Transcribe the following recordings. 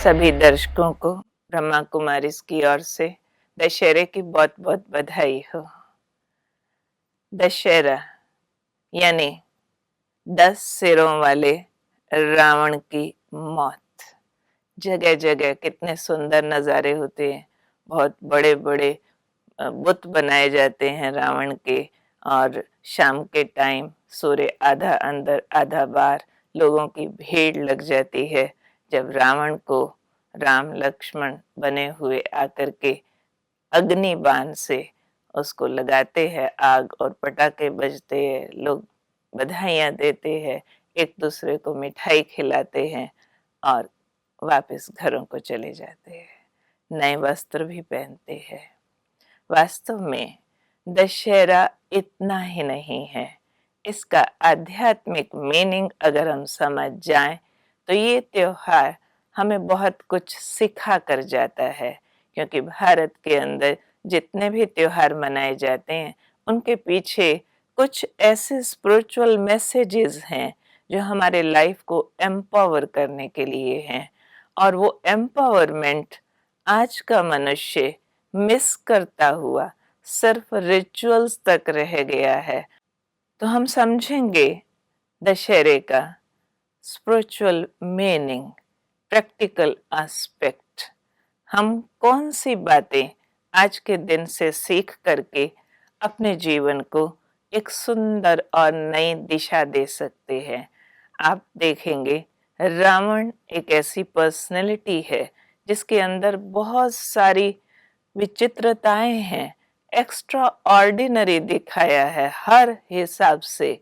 सभी दर्शकों को ब्रह्मा कुमारीज की ओर से दशहरे की बहुत बहुत बधाई हो। दशहरा यानी 10 सिरों वाले रावण की मौत। जगह जगह कितने सुंदर नज़ारे होते हैं। बहुत बड़े बड़े बुत बनाए जाते हैं रावण के, और शाम के टाइम सूर्य आधा अंदर आधा बाहर लोगों की भीड़ लग जाती है जब रावण को राम लक्ष्मण बने हुए आकर के अग्नि बाण से उसको लगाते हैं आग, और पटाखे बजते हैं, लोग बधाइयाँ देते हैं, एक दूसरे को मिठाई खिलाते हैं और वापस घरों को चले जाते हैं। नए वस्त्र भी पहनते हैं। वास्तव में दशहरा इतना ही नहीं है, इसका आध्यात्मिक मीनिंग अगर हम समझ जाएं तो ये त्योहार हमें बहुत कुछ सिखा कर जाता है। क्योंकि भारत के अंदर जितने भी त्योहार मनाए जाते हैं उनके पीछे कुछ ऐसे स्पिरिचुअल मैसेजेस हैं जो हमारे लाइफ को एम्पावर करने के लिए हैं, और वो एम्पावरमेंट आज का मनुष्य मिस करता हुआ सिर्फ रिचुअल्स तक रह गया है। तो हम समझेंगे दशहरे का स्पिरिचुअल मीनिंग, प्रैक्टिकल एस्पेक्ट। हम कौन सी बातें आज के दिन से सीख करके अपने जीवन को एक सुंदर और नई दिशा दे सकते हैं। आप देखेंगे रावण एक ऐसी पर्सनैलिटी है जिसके अंदर बहुत सारी विचित्रताएं हैं, एक्स्ट्रा ऑर्डिनरी दिखाया है। हर हिसाब से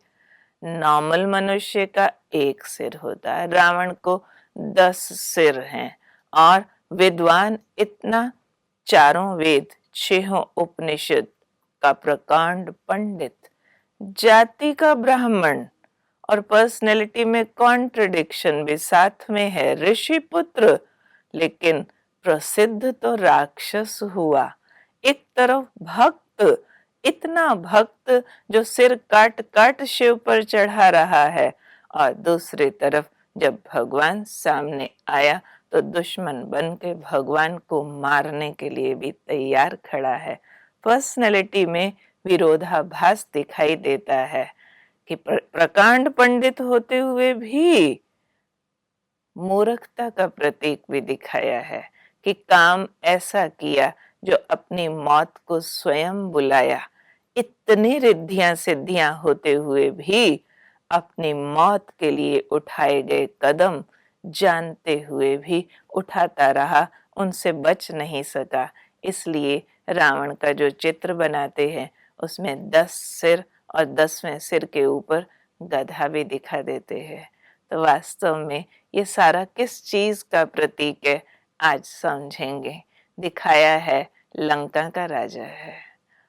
नॉर्मल मनुष्य का एक सिर होता है, रावण को 10 सिर हैं। और विद्वान इतना, चारों वेद, छहों उपनिषद का प्रकांड पंडित, जाति का ब्राह्मण, और पर्सनैलिटी में कॉन्ट्रडिक्शन भी साथ में है, ऋषि पुत्र, लेकिन प्रसिद्ध तो राक्षस हुआ। एक तरफ भक्त, इतना भक्त जो सिर काट काट शिव पर चढ़ा रहा है, और दूसरी तरफ जब भगवान सामने आया तो दुश्मन बन के भगवान को मारने के लिए भी तैयार खड़ा है। पर्सनैलिटी में विरोधाभास दिखाई देता है कि प्रकांड पंडित होते हुए भी मूर्खता का प्रतीक भी दिखाया है कि काम ऐसा किया जो अपनी मौत को स्वयं बुलाया। इतनी रिद्धियां सिद्धियां होते हुए भी अपनी मौत के लिए उठाए गए कदम जानते हुए भी उठाता रहा, उनसे बच नहीं सका। इसलिए रावण का जो चित्र बनाते हैं उसमें 10 सिर और 10वें सिर के ऊपर गधा भी दिखा देते हैं। तो वास्तव में ये सारा किस चीज का प्रतीक है आज समझेंगे। दिखाया है लंका का राजा है,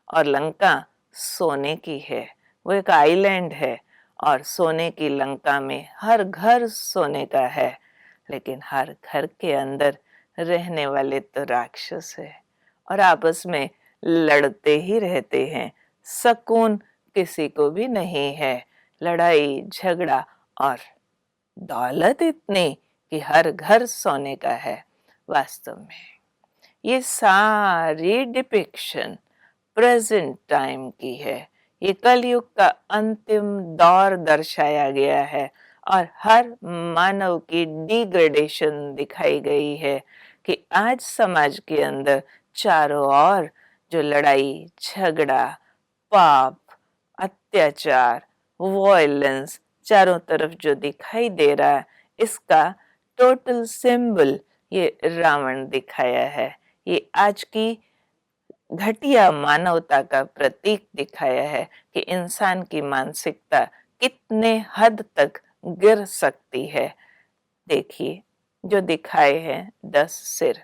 और लंका सोने की है, वो एक आइलैंड है, और सोने की लंका में हर घर सोने का है, लेकिन हर घर के अंदर रहने वाले तो राक्षस है और आपस में लड़ते ही रहते हैं। सुकून किसी को भी नहीं है, लड़ाई झगड़ा, और दौलत इतनी कि हर घर सोने का है। वास्तव में ये सारी डिपिक्शन प्रेजेंट टाइम की है। ये कलयुग का अंतिम दौर दर्शाया गया है, और हर मानव की डिग्रेडेशन दिखाई गई है कि आज समाज के अंदर चारों ओर जो लड़ाई झगड़ा, पाप, अत्याचार, वॉयलेंस चारों तरफ जो दिखाई दे रहा है, इसका टोटल सिंबल ये रावण दिखाया है। ये आज की घटिया मानवता का प्रतीक दिखाया है कि इंसान की मानसिकता कितने हद तक गिर सकती है। देखिए जो दिखाए हैं 10 सिर,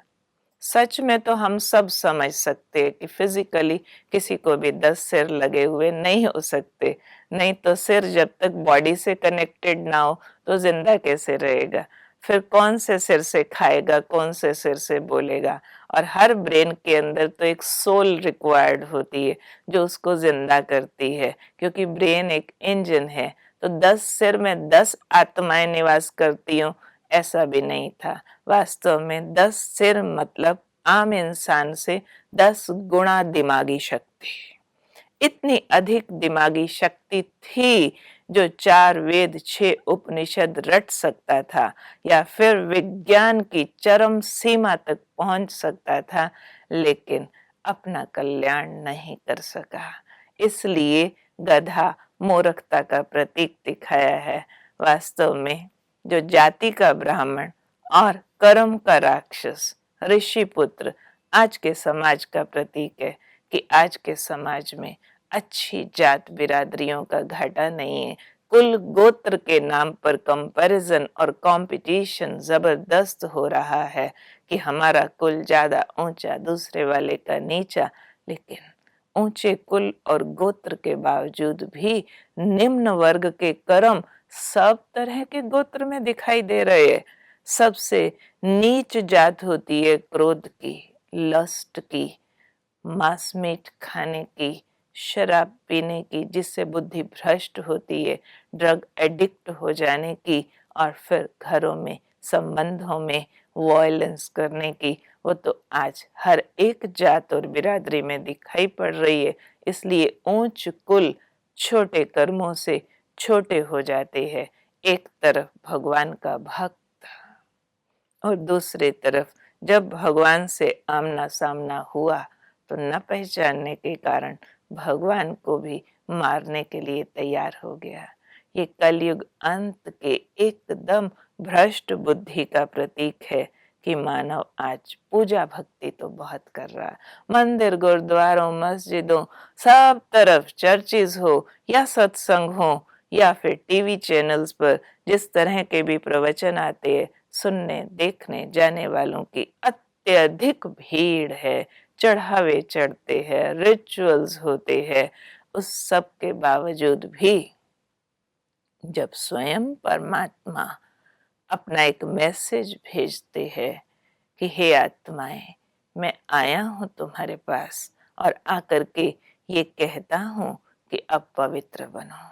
सच में तो हम सब समझ सकते हैं कि फिजिकली किसी को भी 10 सिर लगे हुए नहीं हो सकते। नहीं तो सिर जब तक बॉडी से कनेक्टेड ना हो तो जिंदा कैसे रहेगा? फिर कौन से सिर से खाएगा, कौन से सिर से बोलेगा? और हर ब्रेन के अंदर तो एक सोल रिक्वायर्ड होती है जो उसको जिंदा करती है, क्योंकि ब्रेन एक इंजन है। तो 10 सिर में 10 आत्माएं निवास करती हूँ, ऐसा भी नहीं था। वास्तव में 10 सिर मतलब आम इंसान से 10 गुना दिमागी शक्ति। इतनी अधिक दिमागी शक्ति थी जो 4 वेद 6 उपनिषद रट सकता था या फिर विज्ञान की चरम सीमा तक पहुंच सकता था, लेकिन अपना कल्याण नहीं कर सका। इसलिए गधा मूर्खता का प्रतीक दिखाया है। वास्तव में जो जाति का ब्राह्मण और कर्म का राक्षस ऋषि पुत्र आज के समाज का प्रतीक है कि आज के समाज में अच्छी जात बिरादरियों का घाटा नहीं है। कुल गोत्र के नाम पर कंपैरिजन और कंपटीशन जबरदस्त हो रहा है कि हमारा कुल ज्यादा ऊंचा, दूसरे वाले का नीचा। लेकिन ऊंचे कुल और गोत्र के बावजूद भी निम्न वर्ग के कर्म सब तरह के गोत्र में दिखाई दे रहे हैं। सबसे नीच जात होती है क्रोध की, लस्ट की, मांस मीट खाने की, शराब पीने की, जिससे बुद्धि भ्रष्ट होती है, ड्रग एडिक्ट हो जाने की, और फिर घरों में संबंधों में वायलेंस करने की। वो तो आज हर एक जात और बिरादरी में दिखाई पड़ रही है। इसलिए ऊंच कुल छोटे कर्मों से छोटे हो जाते हैं। एक तरफ भगवान का भक्त और दूसरी तरफ जब भगवान से आमना सामना हुआ तो न पहचानने के कारण भगवान को भी मारने के लिए तैयार हो गया। ये कलयुग अंत के एकदम भ्रष्ट बुद्धि का प्रतीक है कि मानव आज पूजा भक्ति तो बहुत कर रहा है। मंदिर, गुरुद्वारों, मस्जिदों, सब तरफ चर्चिज हो या सत्संग हो या फिर टीवी चैनल्स पर जिस तरह के भी प्रवचन आते हैं, सुनने देखने जाने वालों की अत्यधिक भीड़ है। चढ़ावे चढ़ते हैं, रिचुअल्स होते हैं। उस सब के बावजूद भी जब स्वयं परमात्मा अपना एक मैसेज भेजते हैं कि हे आत्माएं, मैं आया हूं तुम्हारे पास और आकर के ये कहता हूं कि अब पवित्र बनो।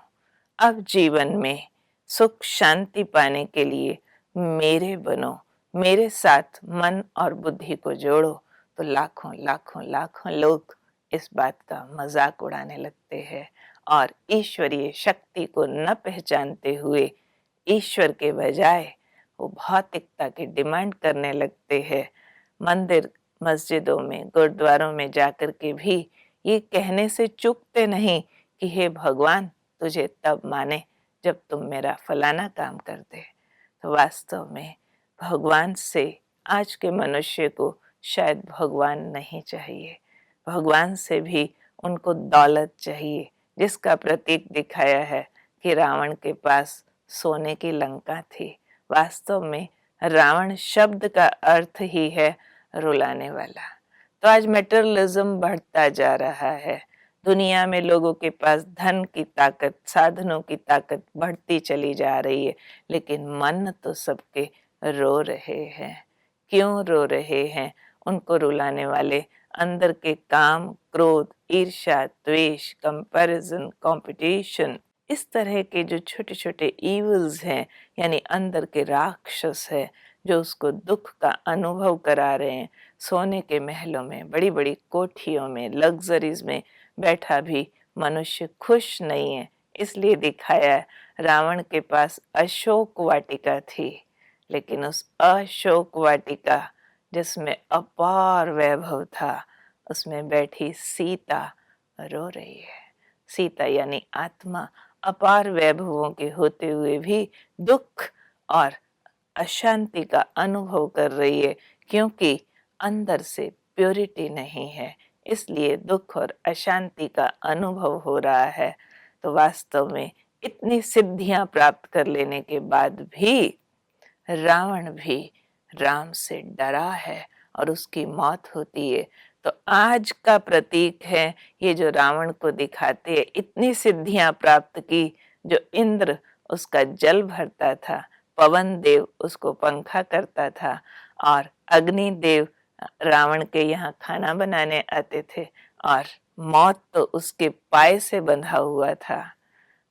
अब जीवन में सुख शांति पाने के लिए मेरे बनो, मेरे साथ मन और बुद्धि को जोड़ो। तो लाखों लाखों लाखों लोग इस बात का मजाक उड़ाने लगते हैं और ईश्वरीय शक्ति को न पहचानते हुए ईश्वर के बजाय वो भौतिकता की डिमांड करने लगते हैं। मंदिर मस्जिदों में, गुरुद्वारों में जाकर के भी ये कहने से चूकते नहीं कि हे भगवान, तुझे तब माने जब तुम मेरा फलाना काम कर दे। तो वास्तव में भगवान से आज के मनुष्य को शायद भगवान नहीं चाहिए। भगवान से भी उनको दौलत चाहिए, जिसका प्रतीक दिखाया है कि रावण के पास सोने की लंका थी। वास्तव में रावण शब्द का अर्थ ही है रुलाने वाला। तो आज मेटेरियलिज्म बढ़ता जा रहा है। दुनिया में लोगों के पास धन की ताकत, साधनों की ताकत बढ़ती चली जा रही है, लेकिन मन तो सबके रो रहे हैं। क्यों रो रहे हैं? उनको रुलाने वाले अंदर के काम, क्रोध, ईर्ष्या, द्वेष, कंपैरिजन, कंपटीशन, इस तरह के जो छोटे छोटे इविल्स हैं, यानी अंदर के राक्षस है, जो उसको दुख का अनुभव करा रहे हैं। सोने के महलों में, बड़ी बड़ी कोठियों में, लग्जरीज में बैठा भी मनुष्य खुश नहीं है। इसलिए दिखाया है, रावण के पास अशोक वाटिका थी, लेकिन उस अशोक वाटिका जिसमें अपार वैभव था, उसमें बैठी सीता रो रही है। सीता यानी आत्मा अपार वैभवों के होते हुए भी दुख और अशांति का अनुभव कर रही है, क्योंकि अंदर से प्योरिटी नहीं है, इसलिए दुख और अशांति का अनुभव हो रहा है। तो वास्तव में इतनी सिद्धियां प्राप्त कर लेने के बाद भी रावण भी राम से डरा है और उसकी मौत होती है। तो आज का प्रतीक है ये जो रावण को दिखाते हैं, इतनी सिद्धियां प्राप्त की, जो इंद्र उसका जल भरता था, पवन देव उसको पंखा करता था, और अग्नि देव रावण के यहाँ खाना बनाने आते थे, और मौत तो उसके पाय से बंधा हुआ था।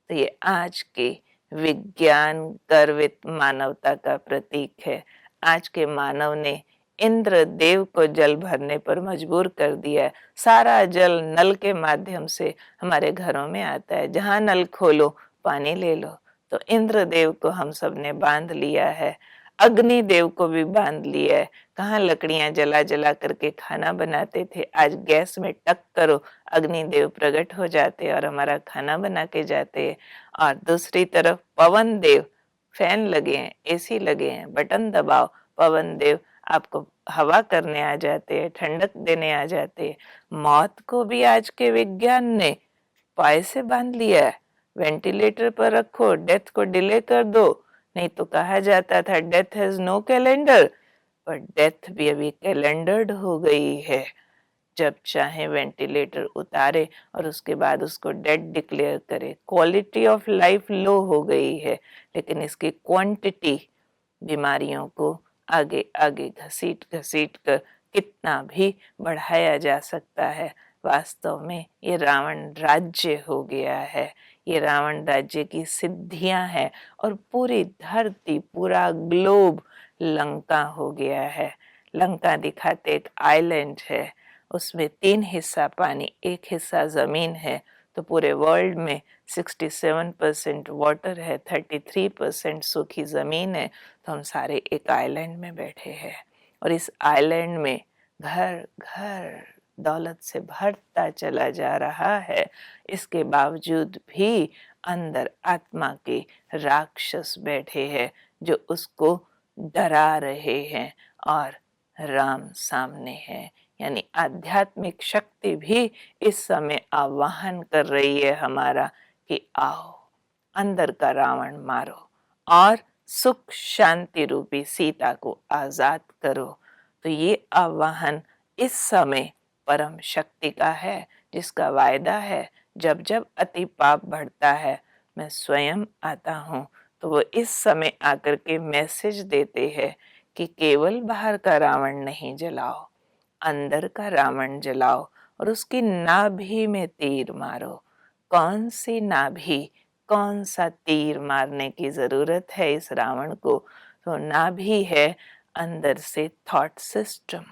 तो ये आज के विज्ञान गर्वित मानवता का प्रतीक है। आज के मानव ने इंद्र देव को जल भरने पर मजबूर कर दिया है। सारा जल नल के माध्यम से हमारे घरों में आता है, जहां नल खोलो पानी ले लो। तो इंद्र देव को हम सब ने बांध लिया है, अग्नि देव को भी बांध लिया है। कहाँ लकड़ियां जला जला करके खाना बनाते थे, आज गैस में टक करो अग्नि देव प्रकट हो जाते और हमारा खाना बना के जाते हैं। और दूसरी तरफ पवन देव, फैन लगे हैं, एसी लगे हैं, बटन दबाओ, पवन देव आपको हवा करने आ जाते हैं, ठंडक देने आ जाते हैं। मौत को भी आज के विज्ञान ने पाए से बांध लिया है। वेंटिलेटर पर रखो, डेथ को डिले कर दो। नहीं तो कहा जाता था डेथ हैज नो कैलेंडर, पर डेथ भी अभी कैलेंडर्ड हो गई है। जब चाहे वेंटिलेटर उतारे और उसके बाद उसको डेड डिक्लेयर करे। क्वालिटी ऑफ लाइफ लो हो गई है, लेकिन इसकी क्वांटिटी बीमारियों को आगे आगे घसीट घसीट कर कितना भी बढ़ाया जा सकता है। वास्तव में ये रावण राज्य हो गया है, ये रावण राज्य की सिद्धियां हैं और पूरी धरती, पूरा ग्लोब लंका हो गया है। लंका दिखाते एक आइलैंड है, उसमें 3 हिस्सा पानी, 1 हिस्सा जमीन है। तो पूरे वर्ल्ड में 67% वाटर है, 33% सूखी जमीन है। तो हम सारे एक आइलैंड में बैठे हैं और इस आइलैंड में घर घर दौलत से भरता चला जा रहा है। इसके बावजूद भी अंदर आत्मा के राक्षस बैठे हैं जो उसको डरा रहे हैं और राम सामने है। यानी आध्यात्मिक शक्ति भी इस समय आह्वान कर रही है हमारा कि आओ अंदर का रावण मारो और सुख शांति रूपी सीता को आजाद करो। तो ये आह्वान इस समय परम शक्ति का है, जिसका वायदा है जब जब अति पाप बढ़ता है मैं स्वयं आता हूँ। तो वो इस समय आकर के मैसेज देते हैं कि केवल बाहर का रावण नहीं जलाओ, अंदर का रावण जलाओ और उसकी नाभि में तीर मारो। कौन सी नाभि, कौन सा तीर मारने की जरूरत है इस रावण को? तो नाभि है अंदर से थॉट सिस्टम।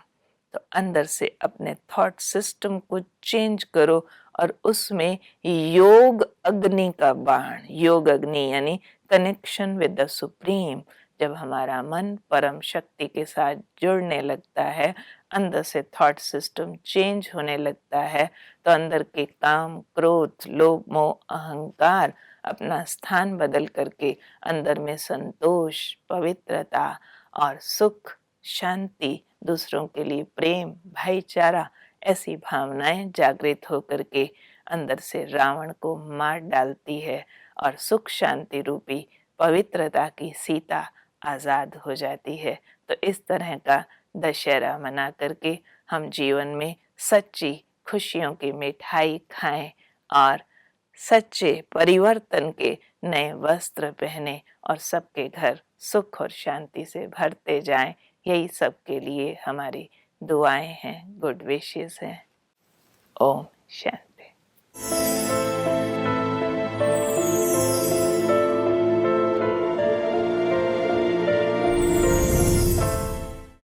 तो अंदर से अपने थॉट सिस्टम को चेंज करो और उसमें योग अग्नि का बाण, योग अग्नि यानी कनेक्शन विद द सुप्रीम। जब हमारा मन परम शक्ति के साथ जुड़ने लगता है, अंदर से थॉट सिस्टम चेंज होने लगता है, तो अंदर के काम, क्रोध, लोभ, मोह, अहंकार अपना स्थान बदल करके अंदर में संतोष, पवित्रता और सुख, शांति, दूसरों के लिए प्रेम, भाईचारा, ऐसी भावनाएं जागृत होकर के अंदर से रावण को मार डालती है और सुख शांति रूपी पवित्रता की सीता आजाद हो जाती है। तो इस तरह का दशहरा मना करके हम जीवन में सच्ची खुशियों की मिठाई खाएं और सच्चे परिवर्तन के नए वस्त्र पहने और सबके घर सुख और शांति से भरते जाएं। यही सबके लिए हमारी दुआएं हैं, गुड विशेस हैं। ओम शांति।